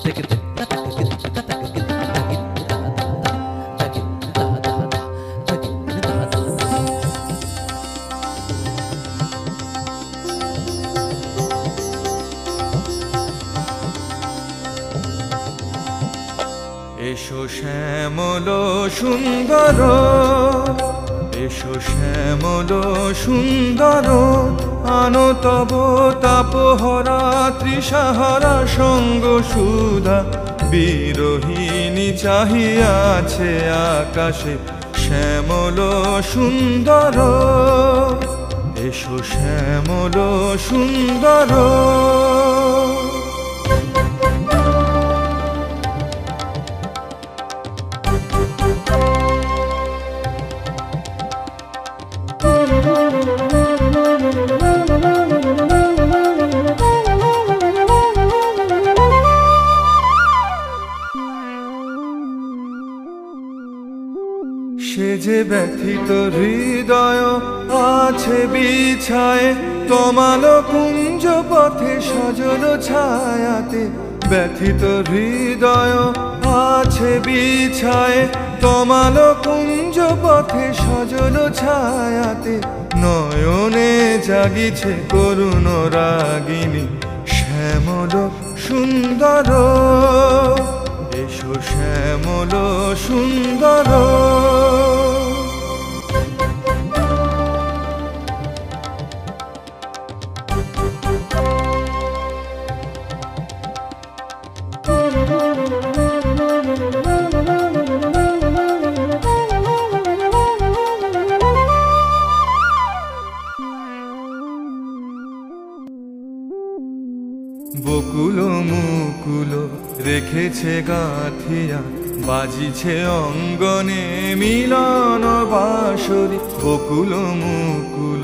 এসো শ্যামল সুন্দর, এসো শ্যামল সুন্দর, আনো তব তাপহরা তৃষাহারা সঙ্গ সুধা। বিরহিণী চাহিয়াছে আকাশে শ্যামল সুন্দর, এসো শ্যামল সুন্দর। সে যে ব্যথিত হৃদয় আছে বিছায়ে তমাল কুঞ্জ পথে সজল ছায়াতে। ব্যথিত হৃদয় আছে বিছায়ে তমাল কুঞ্জ পথে সজল ছায়াতে। নয়নে জাগিছে করুণ রাগিনী শ্যামল সুন্দর, এসো শ্যামল সুন্দর। বকুল মুকুল রেখেছে গাঁথিয়া, বাজিছে অঙ্গনে মিলন বাঁশরি। বকুল মুকুল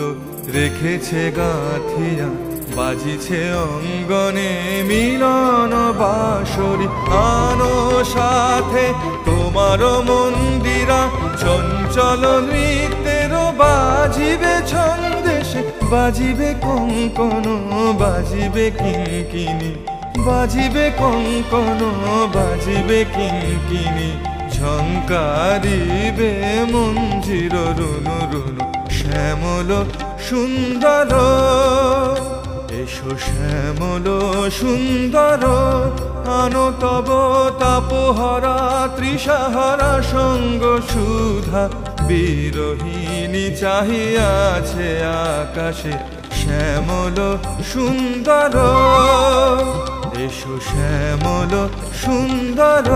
রেখেছে গাঁথিয়া, বাজিছে অঙ্গনে মিলন বাঁশরি। আনো সাথে তোমার মন্দিরা, চঞ্চল নৃত্যের বাজিবে ছন্দেশে। বাজিবে কঙ্কন বাজিবে কিঙ্কিনি, বাজিবে কঙ্কন বাজিবে কিঙ্কিনি। ঝঙ্কারিবে মঞ্জির রুনু রুনু শ্যামল সুন্দর, এসো শ্যামল সুন্দর। আনো তব তাপহরা তৃষাহারা সঙ্গ সুধা। বিরহিণী চাহিয়াছে আকাশে শ্যামল সুন্দর, এসো শ্যামল সুন্দর।